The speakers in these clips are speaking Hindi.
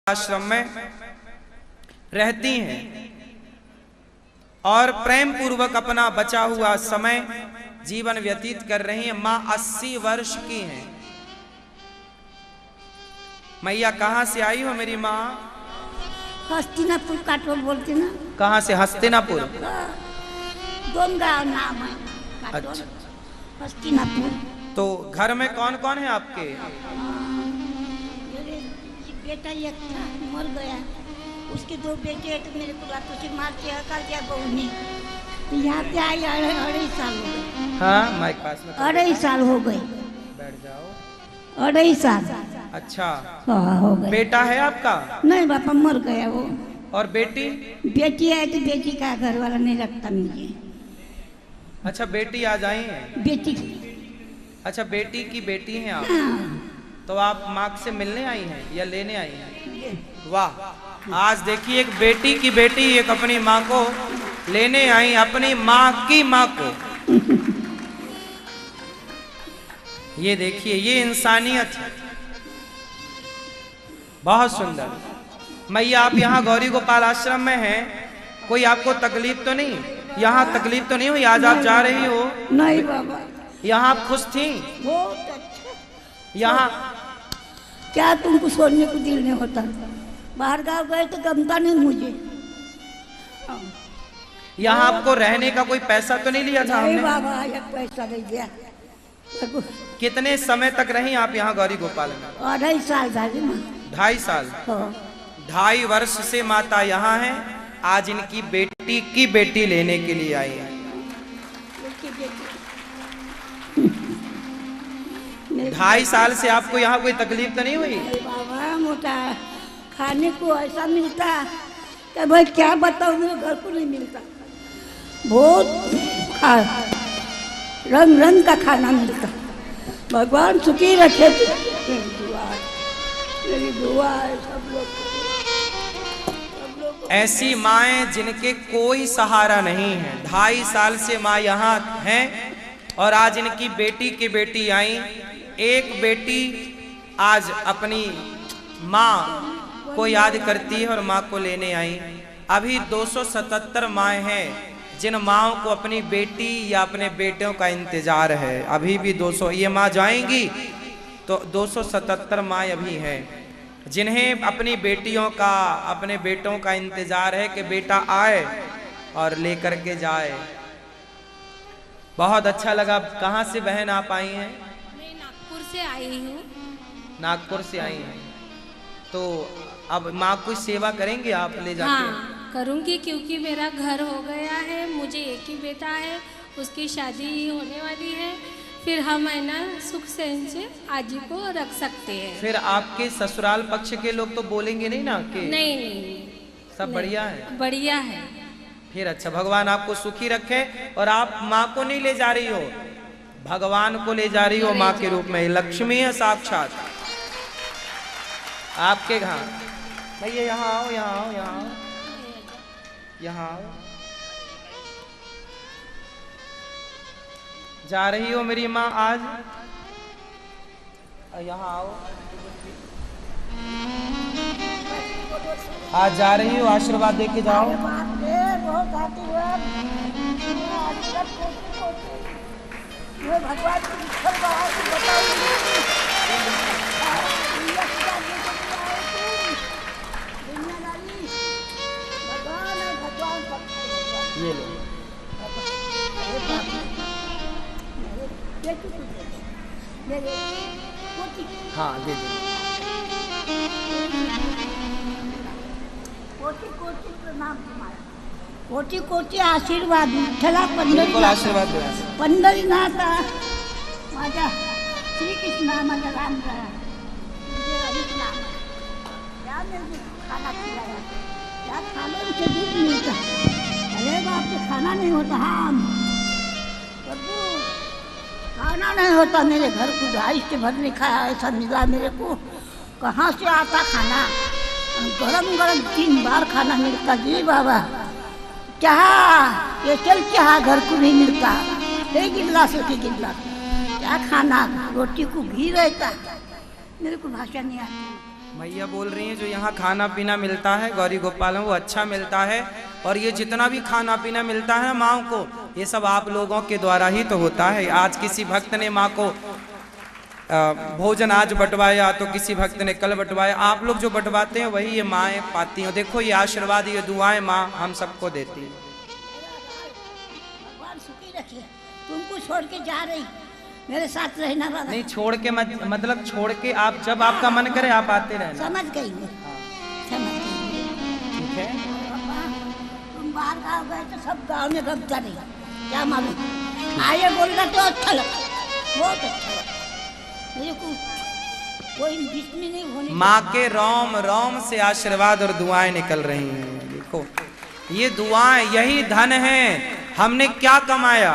आश्रम में रहती हैं और प्रेम पूर्वक अपना बचा हुआ समय जीवन व्यतीत कर रही हैं। माँ 80 वर्ष की हैं। मैया कहाँ से आई हो मेरी माँ? हस्तिनापुर काटो बोलते ना। कहाँ से? हस्तिनापुर। दोनगा नाम है काटो। अच्छा। हस्तिनापुर। तो घर में कौन कौन है आपके? बेटा एक था, मर गया। उसके दो बेटे तो मेरे को रातों से मार के कर दिया बहू ने। तो यहाँ पे आई 2.5 साल हो गए। हाँ, माइक पास में। 2.5 साल हो गए। बैठ जाओ। 2.5 साल। अच्छा। हाँ हो गए। बेटा है आपका? नहीं बापा मर गया वो। और बेटी? बेटी है तो बेटी का घर वाला नहीं रखता मुझे। अच्छा, बेटी आ जाई है। बेटी। अच्छा, बेटी की बेटी हैं आप। हाँ। तो आप माँ से मिलने आई हैं या लेने आई हैं? वाह, आज देखिए एक बेटी की बेटी एक अपनी माँ को लेने आई, अपनी माँ की माँ को। ये देखिए, ये इंसानियत है। बहुत सुंदर। मैया आप यहाँ गौरी गोपाल आश्रम में हैं, कोई आपको तकलीफ तो नहीं? यहाँ तकलीफ तो नहीं हुई? आज आप जा रही हो? नहीं बाबा। यहाँ आप खुश थी? बहुत अच्छा। यहाँ क्या तुमको छोड़ने को दिल नहीं होता? बाहर गाँव गए तो गमता नहीं मुझे। यहाँ आपको रहने का कोई पैसा तो नहीं लिया था नहीं हमने? बाबा, एक पैसा नहीं दिया। कितने समय तक रही आप यहाँ गौरी गोपाल में? 2.5 साल दादी माँ। 2.5 साल। 2.5 वर्ष से माता यहाँ है। आज इनकी बेटी की बेटी लेने के लिए आई है। 2.5 साल से आपको यहाँ कोई तकलीफ तो नहीं हुई? बाबा मोटा खाने को ऐसा मिलता कि भाई क्या बताऊँ, मेरे घर को नहीं मिलता। बहुत रंग रंग का खाना मिलता। भगवान सुखी रखे। मेरी दुआ है सब लोग। ऐसी माएं जिनके कोई सहारा नहीं है। 2.5 साल से माँ यहाँ हैं और आज इनकी बेटी की बेटी आई। एक बेटी आज अपनी माँ को याद करती है और माँ को लेने आई। अभी 277 माएँ हैं जिन माँओं को अपनी बेटी या अपने बेटों का इंतजार है। अभी भी 200 ये माँ जाएंगी तो 277 माँ अभी हैं जिन्हें अपनी बेटियों का, अपने बेटों का इंतजार है कि बेटा आए और लेकर के जाए। बहुत अच्छा लगा। कहाँ से बहन आप आई हैं? मैं नागपुर से आई हूँ। नागपुर से आई हैं। तो अब माँ कुछ सेवा करेंगे आप ले जाके? हाँ करूँगी, क्योंकि मेरा घर हो गया है। मुझे एक ही बेटा है, उसकी शादी होने वाली है। फिर हम है ना सुख चैन से आजी को रख सकते हैं। फिर आपके ससुराल पक्ष के लोग तो बोलेंगे नहीं ना कि नहीं नहीं, सब बढ़िया है? बढ़िया है। फिर अच्छा, भगवान आपको सुखी रखे। और आप माँ को नहीं ले जा रही हो, भगवान को ले जा रही हो माँ के रूप में। लक्ष्मी है साक्षात आपके घर। भैया यहाँ आओ, यहाँ आओ, यहाँ आओ, यहाँ आओ। जा रही हो मेरी माँ आज? यहाँ आओ। आज जा रही हो, आशीर्वाद दे के जाओ। भगवान ये लो। हाँ दे दो। कोटि कोटि प्रणाम तुम्हारा। कोटि कोटि आशीर्वाद। विठ्ठला आशीर्वाद दे। पंढरीनाथ माझा श्रीकृष्ण माझा राम रहा। मुझे अधिक नाम क्या मुझे खाना खिलाया, क्या खाने से दूध मिलता। अरे बाप रे, खाना नहीं होता। हाँ प्रभु, खाना नहीं होता मेरे घर को। 2.5 से भर नहीं खाया, ऐसा मिला मेरे को। कहाँ से आता खाना? गरम गरम 3 बार खाना मिलता। जी बाबा, चाह स्पेशल चाह घर को नहीं मिलता। एक गिलास क्या खाना? रोटी को घी रहता। मेरे को भाषा नहीं आती। भैया बोल रही हैं जो यहाँ खाना पीना मिलता है गौरी गोपाल में वो अच्छा मिलता है, और ये जितना भी खाना पीना मिलता है माँ को, ये सब आप लोगों के द्वारा ही तो होता है। आज किसी भक्त ने माँ को भोजन आज बंटवाया तो किसी भक्त ने कल बंटवाया, आप लोग जो बंटवाते हैं वही ये माएँ पाती हैं। देखो ये आशीर्वाद, ये दुआएं माँ हम सबको देती है। भगवान सुखी रखिए। तुमको छोड़ के जा रही, मेरे साथ रहना बाबा। नहीं छोड़ के मतलब छोड़ के आप जब आपका मन करे आप आते रहना। समझ गई मैं, समझ गई। ठीक है। तुम बाहर गाँव गए तो सब गाँव में गमता नहीं, क्या मालूम आए बोल रहा तो अच्छा लगा, बहुत अच्छा लगा मुझे। कोई बिस्मी नहीं होने। माँ के रोम रोम से आशीर्वाद और दुआएं निकल रही हैं। देखो ये दुआएं, यही धन है। हमने क्या कमाया?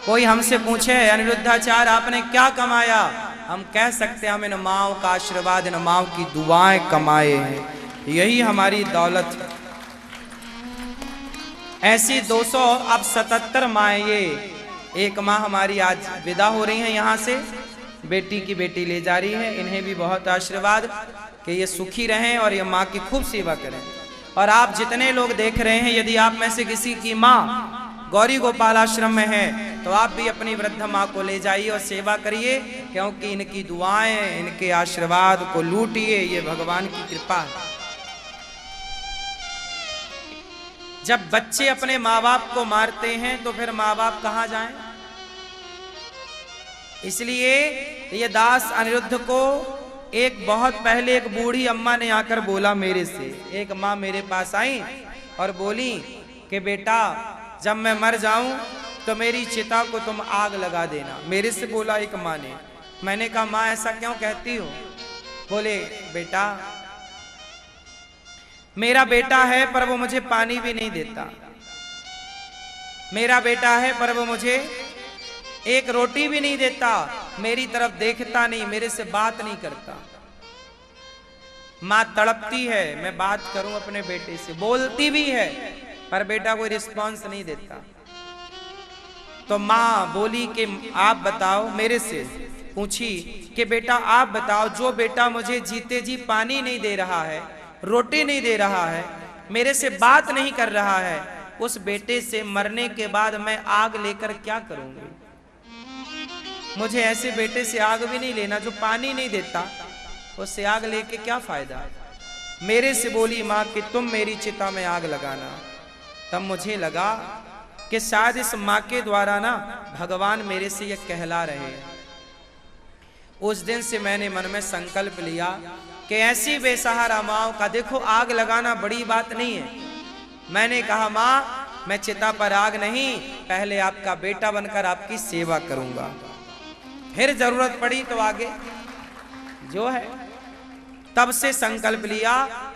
कोई हमसे पूछे अनिरुद्धाचार्य आपने क्या कमाया, हम कह सकते हैं हम इन माँओं का आशीर्वाद, इन माँओं की दुआएं कमाए हैं, यही हमारी दौलत है। ऐसी 277 माएँ, ये एक माँ हमारी आज विदा हो रही हैं यहाँ से, बेटी की बेटी ले जा रही है। इन्हें भी बहुत आशीर्वाद कि ये सुखी रहें और ये माँ की खूब सेवा करें। और आप जितने लोग देख रहे हैं, यदि आप में से किसी की माँ गौरी गोपाल आश्रम में है तो आप भी अपनी वृद्ध माँ को ले जाइए और सेवा करिए, क्योंकि इनकी दुआएं, इनके आशीर्वाद को लूटिए, ये भगवान की कृपा है। जब बच्चे अपने माँ बाप को मारते हैं तो फिर माँ बाप कहाँ जाएं? इसलिए ये दास अनिरुद्ध को एक बहुत पहले एक बूढ़ी अम्मा ने आकर बोला मेरे से, एक माँ मेरे पास आई और बोली कि बेटा जब मैं मर जाऊं तो मेरी चिता को तुम आग लगा देना। मेरे से बोला एक माँ ने। मैंने कहा माँ ऐसा क्यों कहती हो? बोले बेटा मेरा बेटा है पर वो मुझे पानी भी नहीं देता, मेरा बेटा है पर वो मुझे एक रोटी भी नहीं देता, मेरी तरफ देखता नहीं, मेरे से बात नहीं करता। माँ तड़पती है, मैं बात करूं अपने बेटे से, बोलती भी है पर बेटा कोई रिस्पॉन्स नहीं देता। तो माँ बोली कि आप बताओ, मेरे से पूछी कि बेटा आप बताओ, जो बेटा मुझे जीते जी पानी नहीं दे रहा है, रोटी नहीं दे रहा है, मेरे से बात नहीं कर रहा है, उस बेटे से मरने के बाद मैं आग लेकर क्या करूंगी? मुझे ऐसे बेटे से आग भी नहीं लेना जो पानी नहीं देता, उससे आग लेके क्या फायदा? मेरे से बोली माँ कि तुम मेरी चिता में आग लगाना। तब मुझे लगा कि शायद इस माँ के द्वारा ना भगवान मेरे से ये कहला रहे हैं। उस दिन से मैंने मन में संकल्प लिया कि ऐसी बेसहारा माँओं का, देखो आग लगाना बड़ी बात नहीं है। मैंने कहा माँ मैं चिता पर आग नहीं, पहले आपका बेटा बनकर आपकी सेवा करूंगा, फिर जरूरत पड़ी तो आगे जो है। तब से संकल्प लिया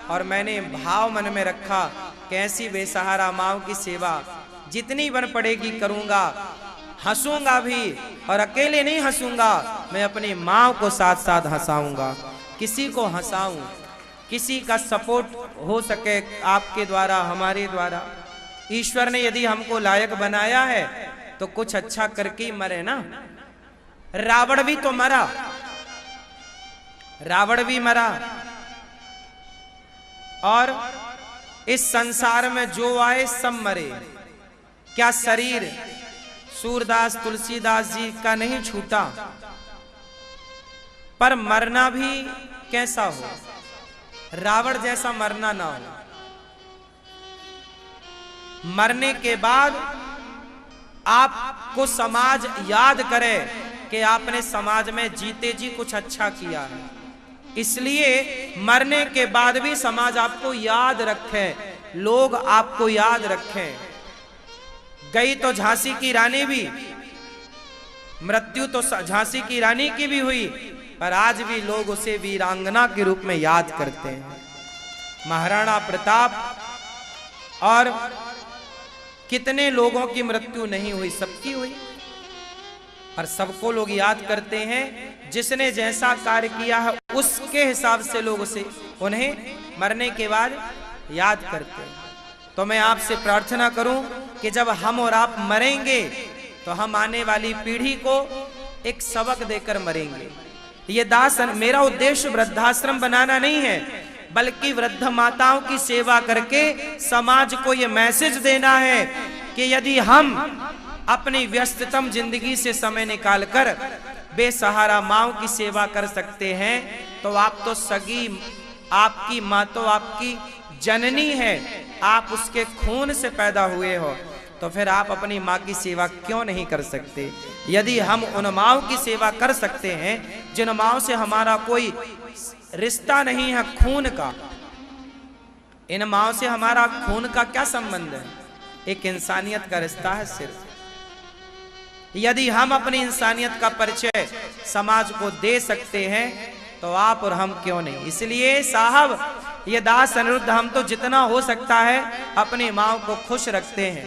और मैंने भाव मन में रखा कि ऐसी बेसहारा माँ की सेवा जितनी बन पड़ेगी करूंगा, हंसूंगा भी, और अकेले नहीं हंसूंगा, मैं अपनी माँ को साथ साथ हंसाऊंगा, किसी को हंसाऊं, किसी का सपोर्ट हो सके आपके द्वारा, हमारे द्वारा। ईश्वर ने यदि हमको लायक बनाया है तो कुछ अच्छा करके ही मरे ना। रावण भी तो मरा, रावण भी मरा, और इस संसार में जो आए सब मरे। क्या शरीर सूरदास तुलसीदास जी का नहीं छूटा? पर मरना भी कैसा हो, रावण जैसा मरना ना हो। मरने के बाद आपको समाज याद करे कि आपने समाज में जीते जी कुछ अच्छा किया है, इसलिए मरने के बाद भी समाज आपको याद रखे, लोग आपको याद रखें। गई तो झांसी की रानी भी, मृत्यु तो झांसी की रानी की भी हुई, पर आज भी लोग उसे वीरांगना के रूप में याद करते हैं। महाराणा प्रताप और कितने लोगों की मृत्यु नहीं हुई, सबकी हुई, पर सबको लोग याद करते हैं। जिसने जैसा कार्य किया है उसके हिसाब से लोग उन्हें मरने के बाद याद करते हैं। तो मैं आपसे प्रार्थना करूं कि जब हम और आप मरेंगे तो हम आने वाली पीढ़ी को एक सबक देकर मरेंगे। ये दासन, मेरा उद्देश्य वृद्धाश्रम बनाना नहीं है, बल्कि वृद्ध माताओं की सेवा करके समाज को ये मैसेज देना है कि यदि हम अपनी व्यस्ततम जिंदगी से समय निकालकर बेसहारा माँओं की सेवा कर सकते हैं, तो आप तो सगी, आपकी माँ तो आपकी जननी है, आप उसके खून से पैदा हुए हो, तो फिर आप अपनी माँ की सेवा क्यों नहीं कर सकते? यदि हम उन माँओं की सेवा कर सकते हैं जिन माँओं से हमारा कोई रिश्ता नहीं है खून का, इन माँओं से हमारा खून का क्या संबंध है? एक इंसानियत का रिश्ता है सिर्फ। यदि हम अपनी इंसानियत का परिचय समाज को दे सकते हैं तो आप और हम क्यों नहीं? इसलिए साहब, ये दास अनिरुद्ध, हम तो जितना हो सकता है अपनी माँ को खुश रखते हैं,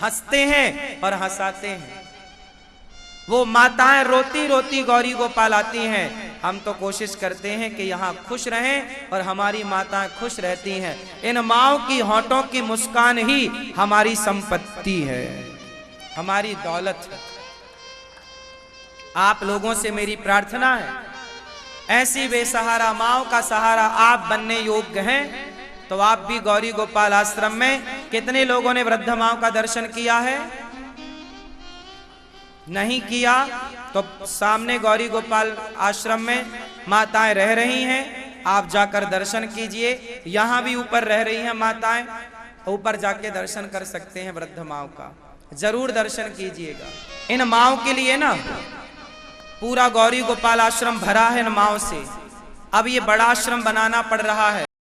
हंसते हैं और हंसाते हैं। वो माताएं रोती रोती गौरी गोपाल आती हैं, हम तो कोशिश करते हैं कि यहाँ खुश रहें और हमारी माताएं खुश रहती हैं। इन माँओं की होंठों की मुस्कान ही हमारी संपत्ति है, हमारी दौलत है। आप लोगों से मेरी प्रार्थना है, ऐसी बेसहारा माँओं का सहारा आप बनने योग्य हैं तो आप भी गौरी गोपाल आश्रम में, कितने लोगों ने वृद्ध माँओं का दर्शन किया है? नहीं किया तो सामने गौरी गोपाल आश्रम में माताएं रह रही हैं, आप जाकर दर्शन कीजिए। यहाँ भी ऊपर रह रही हैं माताएं, ऊपर जाके दर्शन कर सकते हैं वृद्ध माँओं का, जरूर दर्शन कीजिएगा। इन माँओं के लिए ना पूरा गौरी गोपाल आश्रम भरा है इन माँओं से। अब ये बड़ा आश्रम बनाना पड़ रहा है,